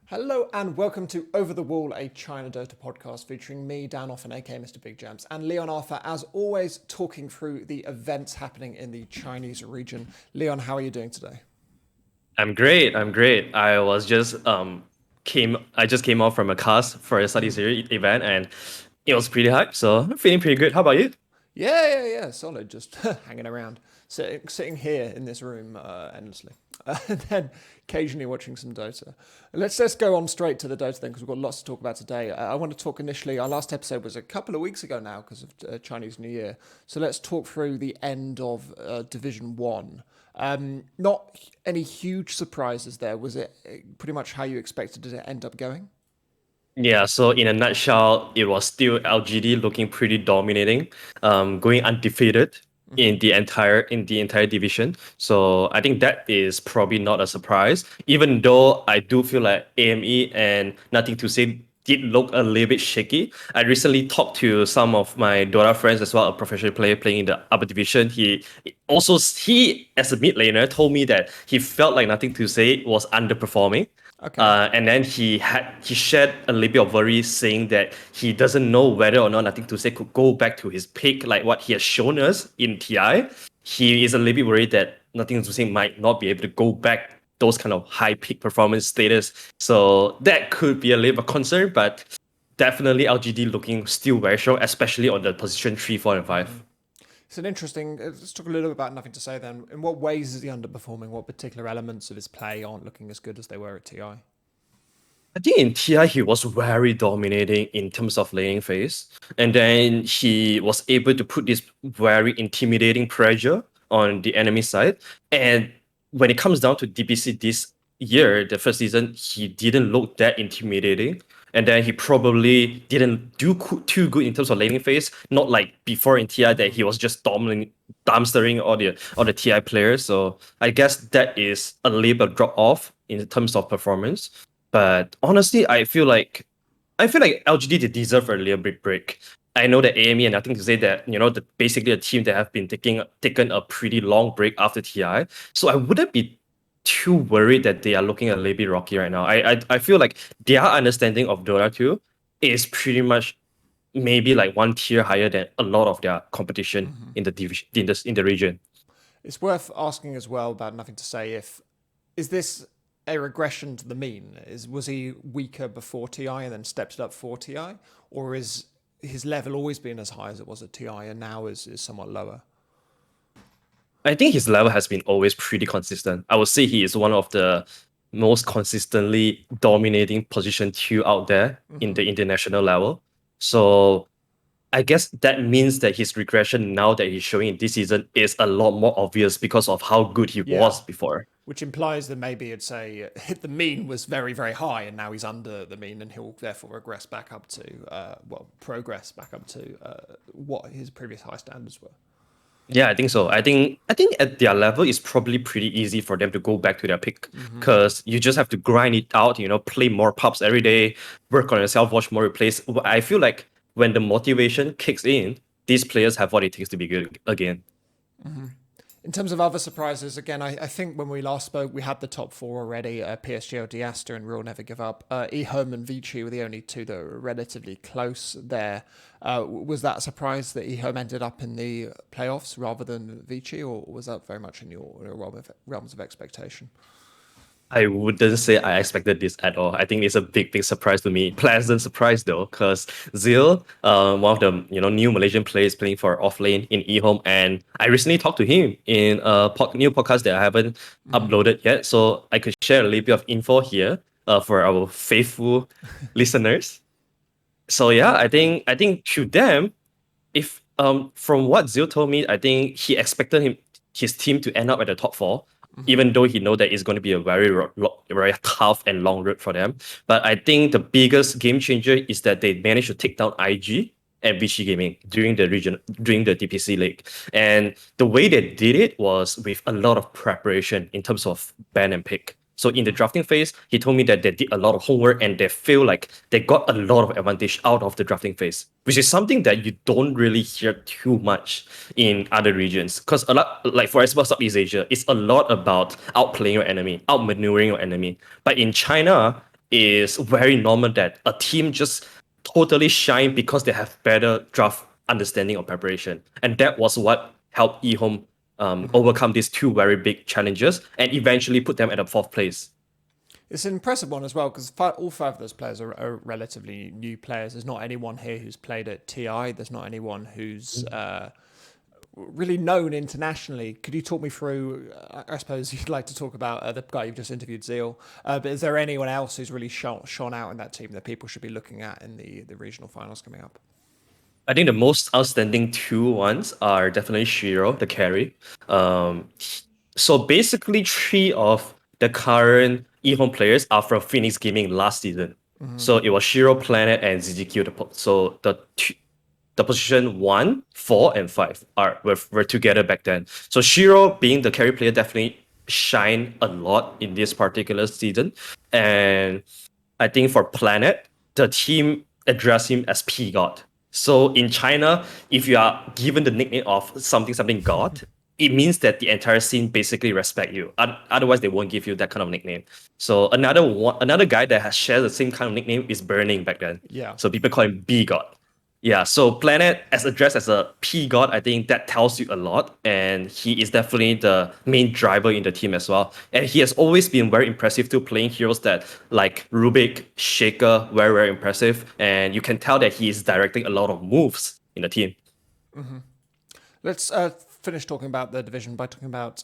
Hello and welcome to Over the Wall, a China Dota podcast featuring me, Dan Offen, aka Mr. Big Jams, and LeonArthur, as always, talking through the events happening in the Chinese region. Leon, how are you doing today? I'm great. I'm great. I just came off from a cast for a study series event and it was pretty hype, so I'm feeling pretty good. How about you? Yeah, solid. Just hanging around, sitting here in this room endlessly, and then occasionally watching some Dota. Let's go on straight to the Dota then, because we've got lots to talk about today. I want to talk initially. Our last episode was a couple of weeks ago now because of Chinese New Year. So let's talk through the end of Division One. Not any huge surprises there. Was it pretty much how you expected it to end up going? Yeah, so in a nutshell, it was still LGD looking pretty dominating, going undefeated in the entire division. So I think that is probably not a surprise, even though I do feel like AME and Nothing to Say did look a little bit shaky. I recently talked to some of my Dota friends as well, a professional player playing in the upper division. He as a mid laner told me that he felt like Nothing to Say was underperforming. Okay. And then he shared a little bit of worry, saying that he doesn't know whether or not Nothing to Say could go back to his peak, like what he has shown us in TI. He is a little bit worried that Nothing to Say might not be able to go back those kind of high peak performance status. So that could be a little bit of concern, but definitely LGD looking still very strong, especially on the position 3, 4, and 5. It's an interesting. Let's talk a little bit about Nothing to Say then. In what ways is he underperforming? What particular elements of his play aren't looking as good as they were at TI? I think in TI he was very dominating in terms of laning phase, and then he was able to put this very intimidating pressure on the enemy side. And when it comes down to DPC this year, the first season, he didn't look that intimidating. And then he probably didn't do too good in terms of laning phase. Not like before in TI that he was just dominating, dumpstering all the TI players. So I guess that is a little bit drop off in terms of performance. But honestly, I feel like LGD they deserve a little bit break. I know that AME and Nothing to Say that basically a team that have been taken a pretty long break after TI. So I wouldn't be too worried that they are looking a little bit rocky right now. I feel like their understanding of Dota 2 is pretty much maybe like one tier higher than a lot of their competition in the division in the region. It's worth asking as well about Nothing to Say if is this a regression to the mean? Was he weaker before TI and then stepped it up for TI, or is his level always been as high as it was at TI and now is somewhat lower? I think his level has been always pretty consistent. I would say he is one of the most consistently dominating position two out there in the international level. So I guess that means that his regression now that he's showing in this season is a lot more obvious because of how good he Yeah, was before. which implies that maybe it's a the mean was very high and now he's under the mean and he'll therefore regress back up to progress back up to what his previous high standards were. Yeah, I think so. I think at their level it's probably pretty easy for them to go back to their peak because you just have to grind it out, play more pubs every day, work on yourself, watch more replays. I feel like when the motivation kicks in, these players have what it takes to be good again. In terms of other surprises, again, I think when we last spoke, we had the top four already. PSG, Diaster, and Real Never Give Up. eHome and Vici were the only two that were relatively close there. Was that a surprise that eHome ended up in the playoffs rather than Vici, or was that very much in your realms of expectation? I wouldn't say I expected this at all. I think it's a big surprise to me. Pleasant surprise though, because Zil, one of the new Malaysian players playing for off lane in eHome, and I recently talked to him in a new podcast that I haven't uploaded yet, so I could share a little bit of info here for our faithful listeners. So yeah, I think to them, if from what Zil told me, I think he expected his team to end up at the top four, even though he know that it's going to be a very tough and long road for them. But I think the biggest game changer is that they managed to take down IG and Vichy Gaming during the DPC league. And the way they did it was with a lot of preparation in terms of ban and pick. So in the drafting phase, he told me that they did a lot of homework and they feel like they got a lot of advantage out of the drafting phase, which is something that you don't really hear too much in other regions. Because a lot, like for example, Southeast Asia, it's a lot about outplaying your enemy, outmaneuvering your enemy. But in China, is very normal that a team just totally shine because they have better draft understanding or preparation. And that was what helped eHome overcome these two very big challenges and eventually put them at the fourth place. It's an impressive one as well because all five of those players are relatively new players. There's not anyone here who's played at TI. There's not anyone who's really known internationally. Could you talk me through? I suppose you'd like to talk about the guy you've just interviewed, Zeal. But is there anyone else who's really shone out in that team that people should be looking at in the regional finals coming up? I think the most outstanding two ones are definitely Shiro, the carry. So basically, three of the current eHome players are from Phoenix Gaming last season. So it was Shiro, Planet, and ZZQ. So the position 1, 4, and 5 were together back then. So Shiro, being the carry player, definitely shined a lot in this particular season. And I think for Planet, the team addressed him as P God. So in China, if you are given the nickname of something God, it means that the entire scene basically respect you. Otherwise, they won't give you that kind of nickname. So another guy that has shared the same kind of nickname is Burning back then. Yeah. So people call him B God. Yeah, so Planet as addressed as a P God, I think that tells you a lot, and he is definitely the main driver in the team as well. And he has always been very impressive too, playing heroes that like Rubik, Shaker, very very impressive, and you can tell that he is directing a lot of moves in the team. Let's finish talking about the division by talking about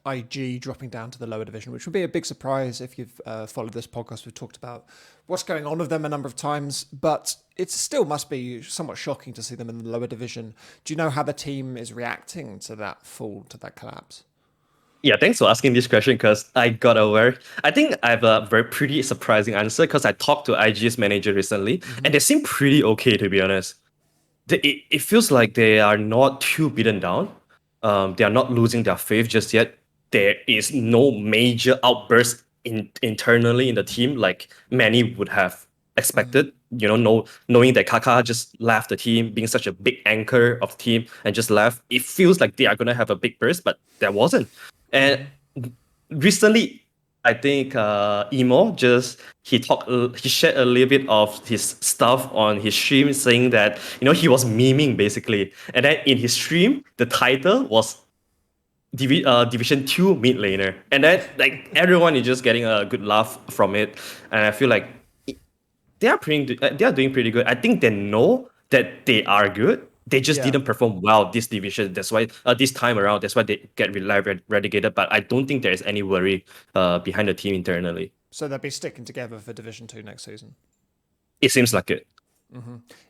IG dropping down to the lower division, which would be a big surprise if you've followed this podcast. We've talked about what's going on with them a number of times, but it still must be somewhat shocking to see them in the lower division. Do you know how the team is reacting to that fall, to that collapse? Yeah, thanks for asking this question because I got aware. I think I have a very pretty surprising answer because I talked to IG's manager recently, and they seem pretty okay, to be honest. It feels like they are not too beaten down. They are not losing their faith just yet. There is no major outburst internally in the team like many would have expected. Knowing that Kaka just left the team, being such a big anchor of the team and just left, it feels like they are gonna have a big burst, but there wasn't. And recently, I think Emo just he shared a little bit of his stuff on his stream, saying that he was memeing basically, and then in his stream the title was Division 2 mid laner, and then like everyone is just getting a good laugh from it, and I feel like they are doing pretty good. I think they know that they are good. They just didn't perform well this division. That's why this time around, that's why they get relegated. But I don't think there is any worry behind the team internally. So they'll be sticking together for Division 2 next season? It seems like it.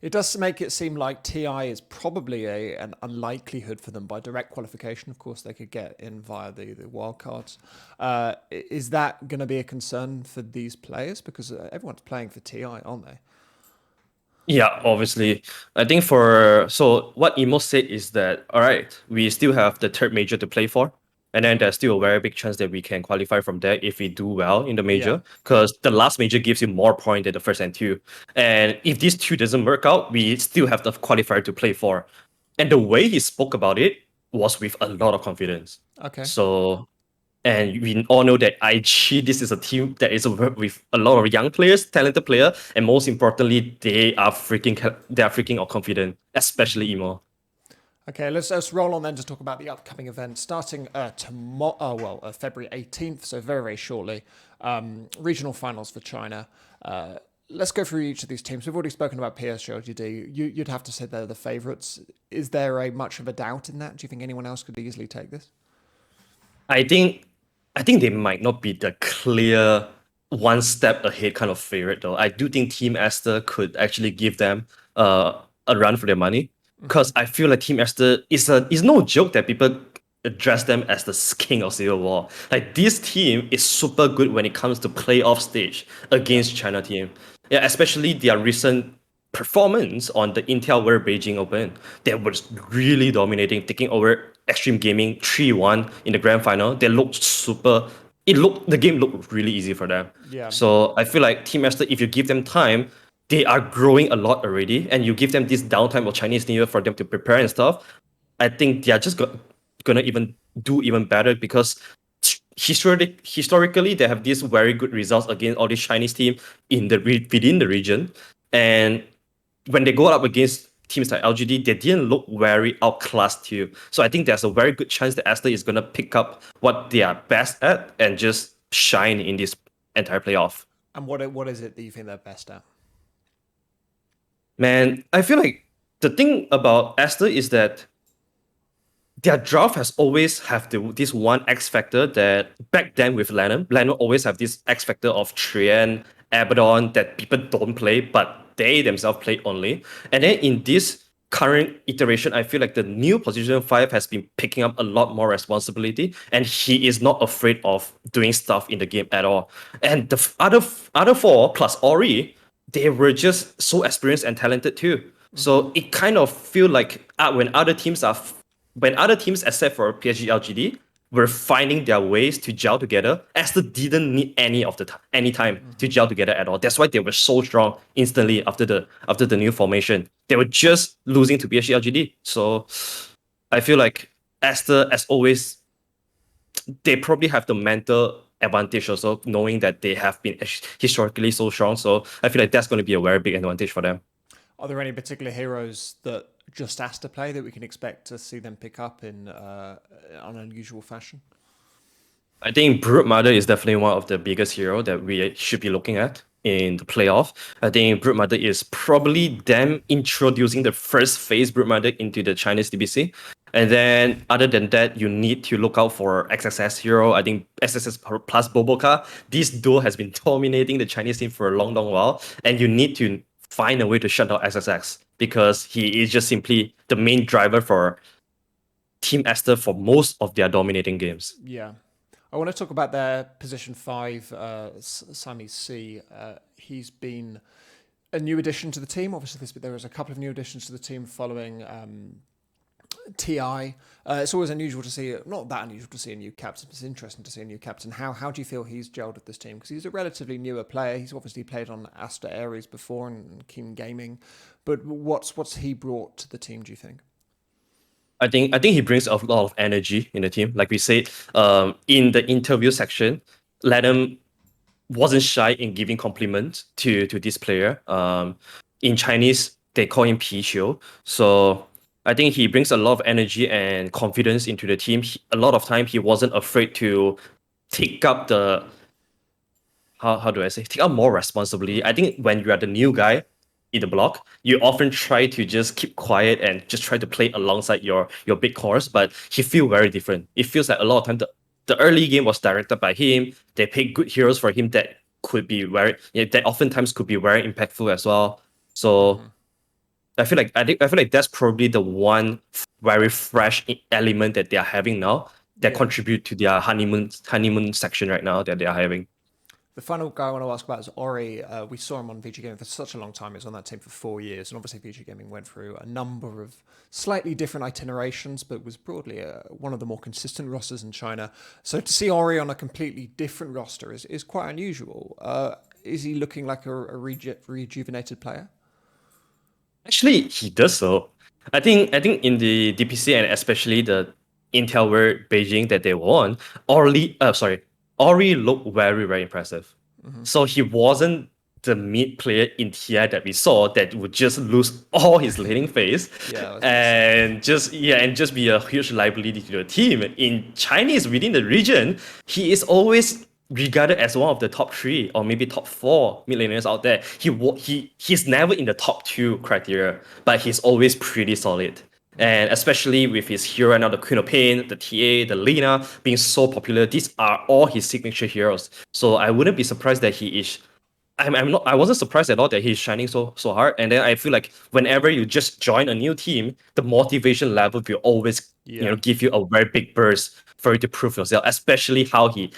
It does make it seem like TI is probably an unlikelihood for them by direct qualification. Of course, they could get in via the wildcards. Is that going to be a concern for these players? Because everyone's playing for TI, aren't they? Yeah, obviously. I think so what Emo said is that, all right, we still have the third major to play for. And then there's still a very big chance that we can qualify from there if we do well in the major. Because the last major gives you more points than the first and two. And if these two doesn't work out, we still have the qualifier to play for. And the way he spoke about it was with a lot of confidence. Okay. So, and we all know that IG, this is a team that is with a lot of young players, talented players, and most importantly, they are freaking confident, especially Emo. Okay, let's roll on then to talk about the upcoming event starting tomorrow. February 18th, so very very shortly. Regional finals for China. Let's go through each of these teams. We've already spoken about PSG LGD. You'd have to say they're the favourites. Is there much of a doubt in that? Do you think anyone else could easily take this? I think they might not be the clear one step ahead kind of favorite though. I do think Team Esther could actually give them a run for their money. Because I feel like Team Esther is no joke that people address them as the king of Civil War. Like this team is super good when it comes to playoff stage against China team. Yeah, especially their recent performance on the Intel World Beijing Open. They were really dominating, taking over Extreme Gaming 3-1 in the grand final. They looked the game looked really easy for them. Yeah. So I feel like Team Esther, if you give them time, they are growing a lot already, and you give them this downtime of Chinese New Year for them to prepare and stuff. I think they are just gonna do even better because historically they have these very good results against all these Chinese team within the region, and when they go up against teams like LGD, they didn't look very outclassed too. So I think there's a very good chance that Aster is gonna pick up what they are best at and just shine in this entire playoff. And what is it that you think they're best at? Man, I feel like the thing about Aster is that their draft has always have this one X factor that back then with Lennon always have this X factor of Trian, Abaddon that people don't play, but they themselves play only. And then in this current iteration, I feel like the new position 5 has been picking up a lot more responsibility, and he is not afraid of doing stuff in the game at all. And the other four plus Ori, they were just so experienced and talented too. So it kind of feel like when other teams except for PSG LGD were finding their ways to gel together, Aster didn't need any time to gel together at all. That's why they were so strong instantly after the new formation. They were just losing to PSG LGD. So I feel like Aster, as always, they probably have the mental advantage also, knowing that they have been historically so strong. So I feel like that's going to be a very big advantage for them. Are there any particular heroes that just Aster play that we can expect to see them pick up in an unusual fashion? I think Brood Mother is definitely one of the biggest hero that we should be looking at in the playoff. I think Brood Mother is probably them introducing the first phase Brood Mother into the Chinese DBC. And then other than that, you need to look out for XXS hero. I think XXS plus Boboka. This duo has been dominating the Chinese team for a long, long while. And you need to find a way to shut down XXX because he is just simply the main driver for Team Aster for most of their dominating games. Yeah. I want to talk about their position 5, Sami C. He's been a new addition to the team. Obviously, there was a couple of new additions to the team following TI. It's always unusual to see, not that unusual to see a new captain. It's interesting to see a new captain. How do you feel he's gelled with this team? Because he's a relatively newer player. He's obviously played on Aster Ares before and Keen Gaming. But what's he brought to the team, do you think? I think he brings a lot of energy in the team. Like we said, in the interview section, Ladham wasn't shy in giving compliments to this player. In Chinese, they call him Piqiu. So I think he brings a lot of energy and confidence into the team. A lot of time, he wasn't afraid to take up the how do I say, take up more responsibility. I think when you are the new guy in the block, you often try to just keep quiet and just try to play alongside your big cores, but he feel very different. It feels like a lot of time the early game was directed by him. They picked good heroes for him that could be that oftentimes could be very impactful as well. So I feel like that's probably the one very fresh element that they are having now that contribute to their honeymoon section right now that they are having. The final guy I want to ask about is Ori. We saw him on VG Gaming for such a long time. He was on that team for 4 years. And obviously, VG Gaming went through a number of slightly different itinerations, but was broadly one of the more consistent rosters in China. So to see Ori on a completely different roster is quite unusual. Is he looking like a rejuvenated player? Actually, he does so. I think in the DPC and especially the Intel World Beijing that they won, Ori looked very, very impressive. So he wasn't the mid player in TI that we saw that would just lose all his laning phase and just be a huge liability to the team. In Chinese within the region, he is always regarded as one of the top 3 or maybe top 4 mid laners out there. He's never in the top 2 criteria, but he's always pretty solid. And especially with his hero right now, the Queen of Pain, the TA, the Lina being so popular, these are all his signature heroes. So I wouldn't be surprised that he is. I wasn't surprised at all that he's shining so hard. And then I feel like whenever you just join a new team, the motivation level will always give you a very big burst for you to prove yourself. Especially how he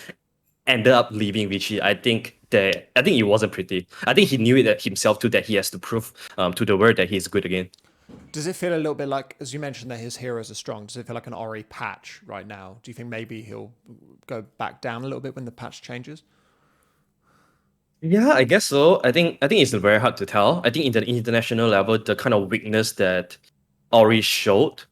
ended up leaving Vichy. I think it wasn't pretty. I think he knew it himself too, that he has to prove to the world that he's good again. Does it feel a little bit like, as you mentioned, that his heroes are strong? Does it feel like an Ori patch right now? Do you think maybe he'll go back down a little bit when the patch changes? Yeah, I guess so. I think it's very hard to tell. I think in the international level, the kind of weakness that Ori showed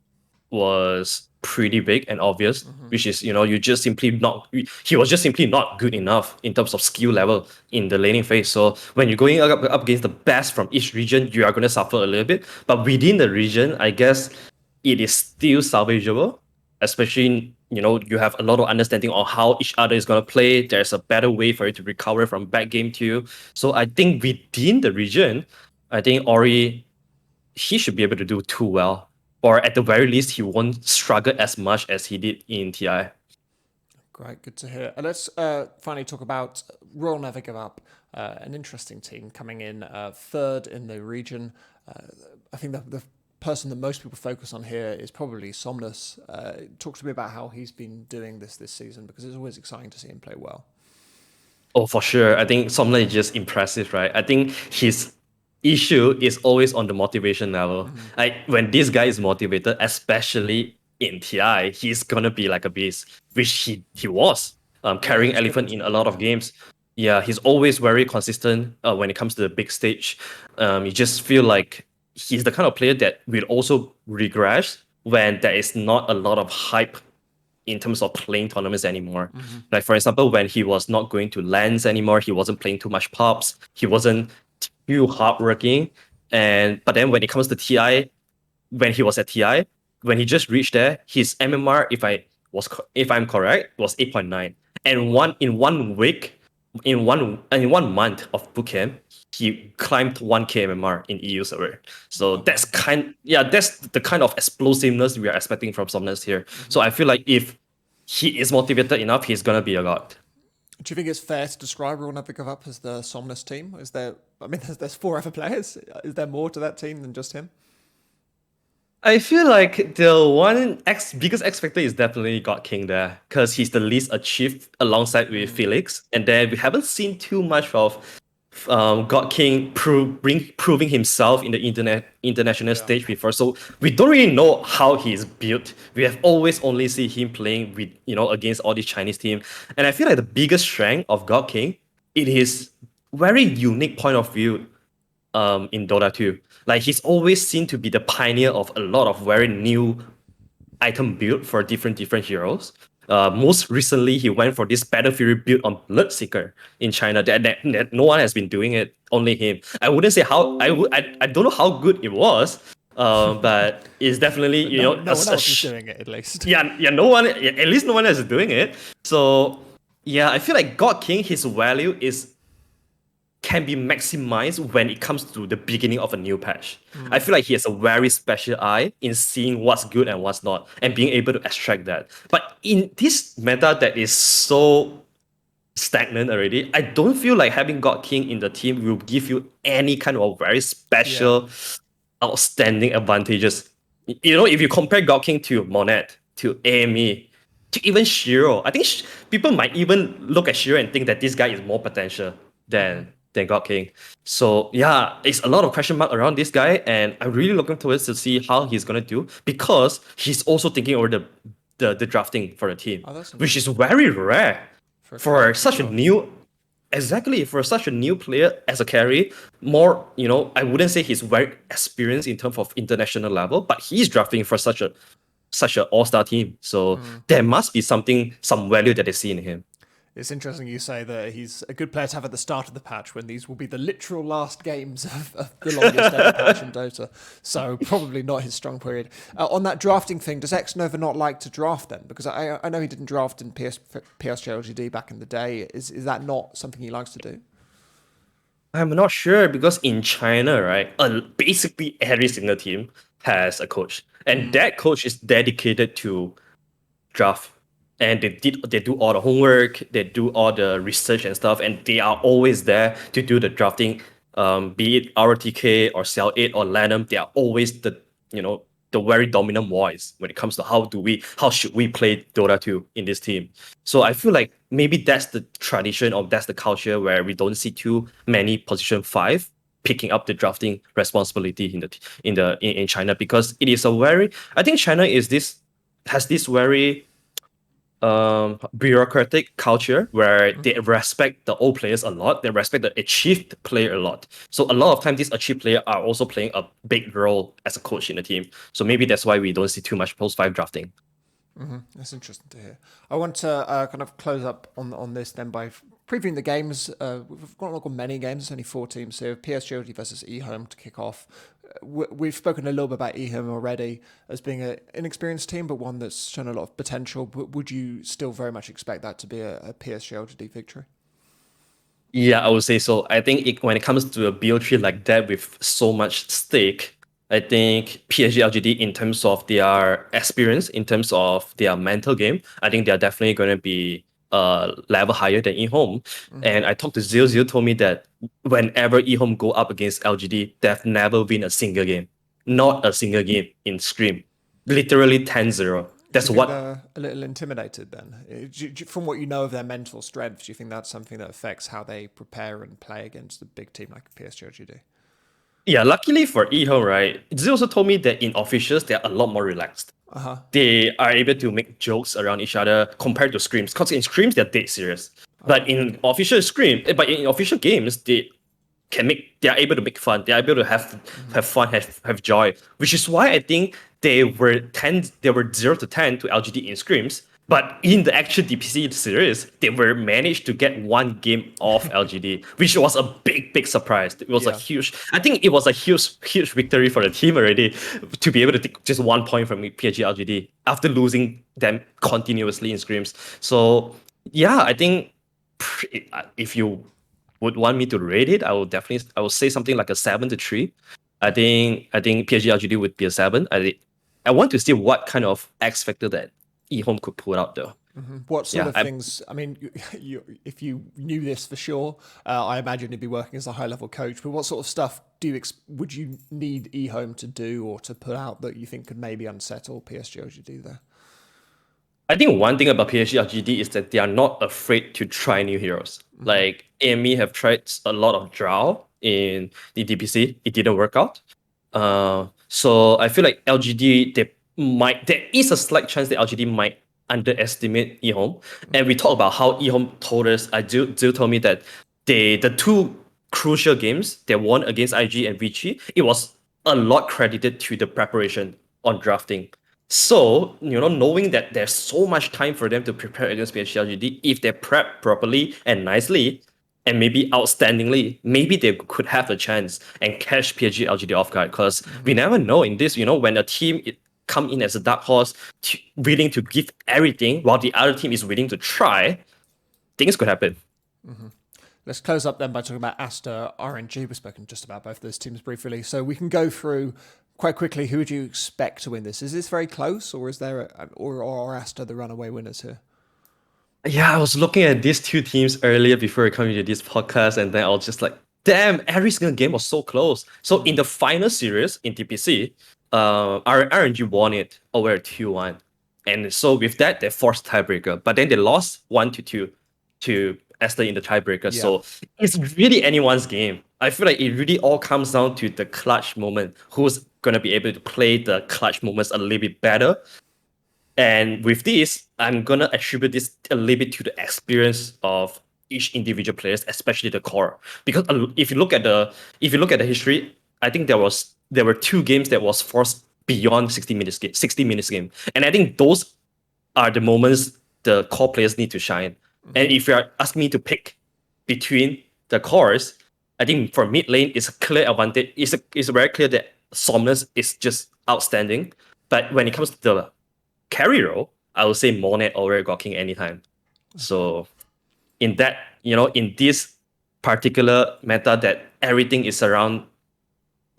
was pretty big and obvious, which is, you just simply not, he was just simply not good enough in terms of skill level in the laning phase. So when you're going up against the best from each region, you are going to suffer a little bit. But within the region, I guess it is still salvageable, especially, you have a lot of understanding on how each other is going to play. There's a better way for you to recover from bad game too. So I think within the region, I think Ori, he should be able to do too well. Or at the very least, he won't struggle as much as he did in TI. Great, good to hear. Let's finally talk about Royal Never Give Up, an interesting team coming in third in the region. I think the person that most people focus on here is probably Somnus. Talk to me about how he's been doing this season, because it's always exciting to see him play well. Oh, for sure. I think Somla is just impressive, right? I think his issue is always on the motivation level. Like when this guy is motivated, especially in TI, he's gonna be like a beast, which he was carrying he's good Elephant at in it, a lot of games. Yeah, he's always very consistent when it comes to the big stage. You just feel like he's the kind of player that will also regress when there is not a lot of hype in terms of playing tournaments anymore. Like for example, when he was not going to lands anymore, he wasn't playing too much pops, he wasn't too hardworking. But then when it comes to TI, when he was at TI, when he just reached there, his MMR, if I'm correct, was 8.9. And in 1 week, in one month of bootcamp, he climbed 1k MMR in EU server. So that's the kind of explosiveness we are expecting from Somnus here. So I feel like if he is motivated enough, he's gonna be a god. Do you think it's fair to describe Royal Never Give Up as the Somnus team? Is there? I mean, there's 4 other players. Is there more to that team than just him? I feel like the biggest X factor is definitely God King there, because he's the least achieved alongside with Felix, and then we haven't seen too much of God King proving himself in the international stage before. So we don't really know how he's built. We have always only seen him playing with against all these Chinese team, and I feel like the biggest strength of God King, it is very unique point of view in Dota 2. Like he's always seen to be the pioneer of a lot of very new item build for different heroes. Most recently, he went for this Battle Fury build on Bloodseeker in China. That no one has been doing it, only him. I wouldn't say how I don't know how good it was, but it's definitely no one else is doing it at least. Yeah, no one, at least no one else is doing it. So yeah, I feel like God King, his value can be maximized when it comes to the beginning of a new patch. I feel like he has a very special eye in seeing what's good and what's not, and being able to extract that. But in this meta that is so stagnant already, I don't feel like having God King in the team will give you any kind of very special, outstanding advantages. If you compare God King to Monet, to AME, to even Shiro, I think people might even look at Shiro and think that this guy is more potential than God King. So yeah, it's a lot of question mark around this guy, and I'm really looking towards to see how he's gonna do, because he's also thinking over the drafting for the team, which is very rare for such a new player as a carry. More, I wouldn't say he's very experienced in terms of international level, but he's drafting for such an all-star team. So there must be some value that they see in him. It's interesting you say that he's a good player to have at the start of the patch, when these will be the literal last games of the longest ever patch in Dota. So probably not his strong period. On that drafting thing, does Xnova not like to draft then? Because I know he didn't draft in PSG LGD back in the day. Is that not something he likes to do? I'm not sure, because in China, right, basically every single team has a coach, and that coach is dedicated to draft. And they do all the homework, they do all the research and stuff, and they are always there to do the drafting. Be it RTK or Cell 8 or Lanham, they are always the very dominant voice when it comes to how should we play Dota 2 in this team. So I feel like maybe that's the tradition, or that's the culture where we don't see too many position 5 picking up the drafting responsibility in China, because it is I think China has this very bureaucratic culture where they respect the old players a lot. They respect the achieved player a lot. So a lot of times, these achieved players are also playing a big role as a coach in the team. So maybe that's why we don't see too much post 5 drafting. That's interesting to hear. I want to kind of close up on this then by previewing the games. We've not got many games. There's only 4 teams here. PSG versus eHome to kick off. We've spoken a little bit about eHome already as being an inexperienced team, but one that's shown a lot of potential. But would you still very much expect that to be a PSG victory? Yeah, I would say so. I think when it comes to a BO3 like that with so much stake, I think PSG LGD in terms of their experience, in terms of their mental game, I think they're definitely going to be level higher than eHome. And I talked to Zio. Zio told me that whenever eHome go up against LGD, they've never win a single game. Not a single game in Scream. Literally 10-0. Do That's you think what. they're a little intimidated then? From what you know of their mental strength, do you think that's something that affects how they prepare and play against a big team like PSG? Yeah, luckily for eHome, right? Zio also told me that in officials, they're a lot more relaxed. They are able to make jokes around each other compared to scrims. Because in scrims they're dead serious. But in official games, they are able to make fun. They are able to have fun, have joy. Which is why I think they were 0-10 to LGD in scrims. But in the actual DPC series, they were managed to get one game off LGD, which was a big surprise. It was a Yeah. I think it was a huge victory for the team already to be able to take just 1 point from PSG LGD after losing them continuously in scrims. So yeah, I think if you would want me to rate it, I would say something like a 7-3. I think PSG LGD would be a 7. I want to see what kind of X factor that eHome could pull out though. What sort Yeah, of things? I mean, if you knew this for sure, I imagine you'd be working as a high-level coach. But what sort of stuff would you need eHome to do or to put out that you think could maybe unsettle PSG there? I think one thing about PSG LGD is that they are not afraid to try new heroes. Like AME have tried a lot of Drow in the DPC, it didn't work out. So I feel like LGD there is a slight chance that LGD might underestimate eHome. And we talked about how eHome told us, Jill told me that the 2 crucial games they won against IG and VG, it was a lot credited to the preparation on drafting. So, knowing that there's so much time for them to prepare against PSG LGD, if they prep properly and nicely, and maybe outstandingly, maybe they could have a chance and catch PSG LGD off guard. Because we never know in this, when a team come in as a dark horse, willing to give everything, while the other team is willing to try, things could happen. Let's close up then by talking about Aster, RNG. We've spoken just about both of those teams briefly. So we can go through quite quickly. Who would you expect to win this? Is this very close, or is there or are Aster the runaway winners here? Yeah, I was looking at these 2 teams earlier before coming to this podcast, and then I was just like, damn, every single game was so close. So in the final series in TPC, RNG won it over 2-1. And so with that, they forced tiebreaker. But then they lost 1-2 to Esther in the tiebreaker. Yeah. So it's really anyone's game. I feel like it really all comes down to the clutch moment. Who's going to be able to play the clutch moments a little bit better? And with this, I'm gonna attribute this a little bit to the experience of each individual players, especially the core. Because if you look at the history, I think there were 2 games that was forced beyond 60 minutes game, and I think those are the moments the core players need to shine. And if you are asking me to pick between the cores, I think for mid lane it's a clear advantage. It's very clear that Somnus is just outstanding. But when it comes to the carry role, I would say Monet or God King anytime. So in that, in this particular meta that everything is around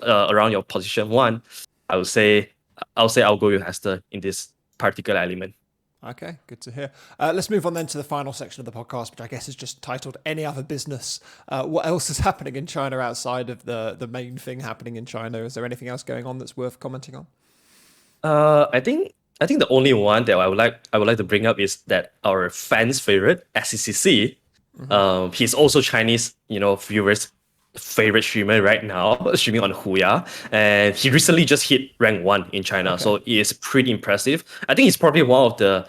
your position 1, I'll say I'll go with Hester in this particular element. Okay, good to hear. Let's move on then to the final section of the podcast, which I guess is just titled "Any Other Business." What else is happening in China outside of the main thing happening in China? Is there anything else going on that's worth commenting on? I think the only one that I would like to bring up is that our fans' favorite SCCC. He's also Chinese, viewers' favorite streamer right now, streaming on Huya, and he recently just hit rank 1 in China, so it is pretty impressive. I think he's probably one of the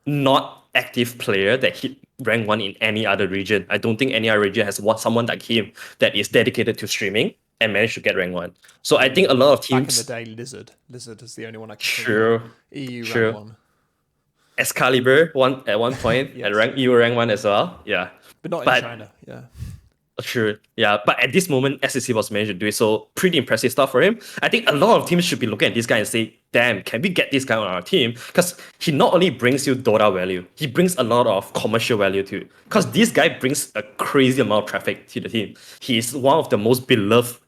not active player that hit rank 1 in any other region. I don't think any other region has someone like him that is dedicated to streaming and managed to get rank 1. So I think a lot of teams. Back in the day, Lizard is the only one I can Sure. think of. EU Sure. rank 1. Excalibur at one point at Yes, you were rank 1 as well. Yeah. but not in But China. Yeah. sure, yeah. But at this moment, SEC was managed to do it, so pretty impressive stuff for him. I think a lot of teams should be looking at this guy and say, "Damn, can we get this guy on our team?" Because he not only brings you Dota value, he brings a lot of commercial value too. Because this guy brings a crazy amount of traffic to the team. He is one of the most beloved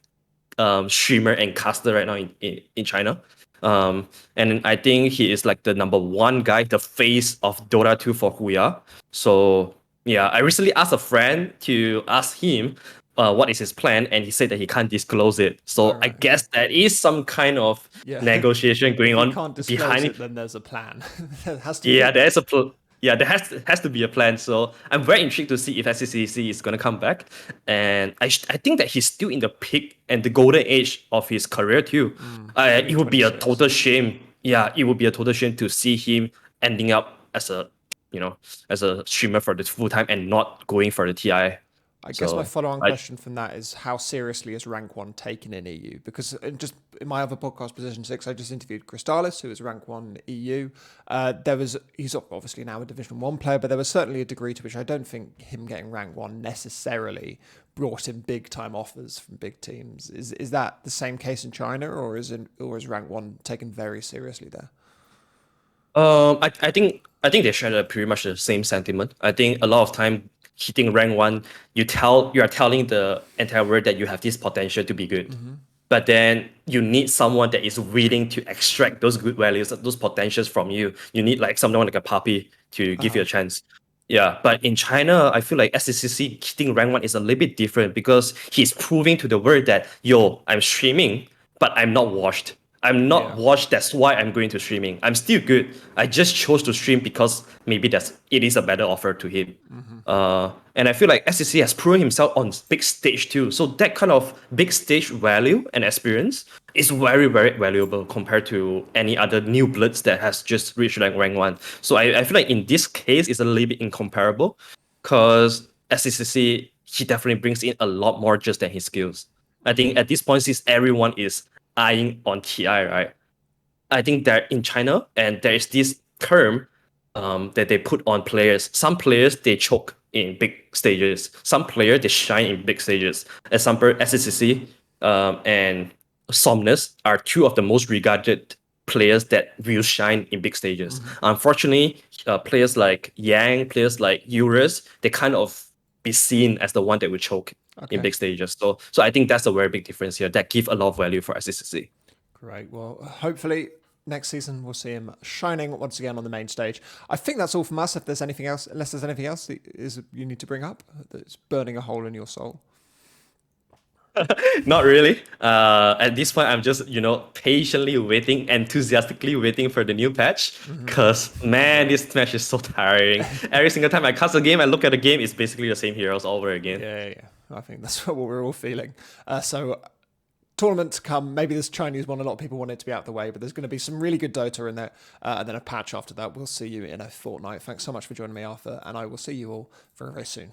streamer and caster right now in China. And I think he is like the number one guy, the face of Dota 2 for Huya. So yeah, I recently asked a friend to ask him what is his plan, and he said that he can't disclose it. So All I right. guess that is some kind of Yeah. negotiation going If he on can't disclose behind it. it, then there's a plan. There has to Yeah, be. there is a yeah, there has to be a plan. So I'm very intrigued to see if SCCC is gonna come back, and I think that he's still in the peak and the golden age of his career too. It would be a 2026. total shame. Yeah, it would be a total shame to see him ending up as a as a streamer for the full time and not going for the TI. I guess my So follow-on I question from that is how seriously is rank 1 taken in EU? Because in my other podcast, Position 6, I just interviewed Crystallis, who is rank 1 EU. He's obviously now a Division 1 player, but there was certainly a degree to which I don't think him getting rank 1 necessarily brought him big-time offers from big teams. Is that the same case in China, or is rank 1 taken very seriously there? I think they share pretty much the same sentiment. I think a lot of time hitting rank 1, you are telling the entire world that you have this potential to be good. But then you need someone that is willing to extract those good values, those potentials from you. You need like someone like a puppy to give you a chance. Yeah, but in China, I feel like SCCC hitting rank 1 is a little bit different because he's proving to the world that, yo, I'm streaming, but I'm not washed. I'm not Yeah. washed. That's why I'm going to streaming. I'm still good. I just chose to stream because maybe it is a better offer to him. And I feel like SCC has proven himself on big stage too. So that kind of big stage value and experience is very, very valuable compared to any other new bloods that has just reached like rank 1. So I feel like in this case, it's a little bit incomparable because SCC, he definitely brings in a lot more just than his skills. I think at this point, since everyone is eyeing on TI, right? I think that in China, and there is this term that they put on players. Some players they choke in big stages. Some players they shine in big stages. Example, SCCC and Somnus are two of the most regarded players that will shine in big stages. Unfortunately, players like Yang, players like Eurus, they kind of be seen as the one that will choke in Okay. big stages. So I think that's a very big difference here that give a lot of value for SCCC. Great. Well, hopefully next season we'll see him shining once again on the main stage. I think that's all from us. If there's anything else, unless there's anything else that you need to bring up that's burning a hole in your soul. Not really. At this point, I'm just patiently waiting, enthusiastically waiting for the new patch. Cause man, this patch is so tiring. Every single time I cast a game, I look at the game, it's basically the same heroes all over again. Yeah. I think that's what we're all feeling. So tournament to come. Maybe this Chinese one, a lot of people want it to be out of the way, but there's going to be some really good Dota in there, and then a patch after that. We'll see you in a fortnight. Thanks so much for joining me, Arthur, and I will see you all very, very soon.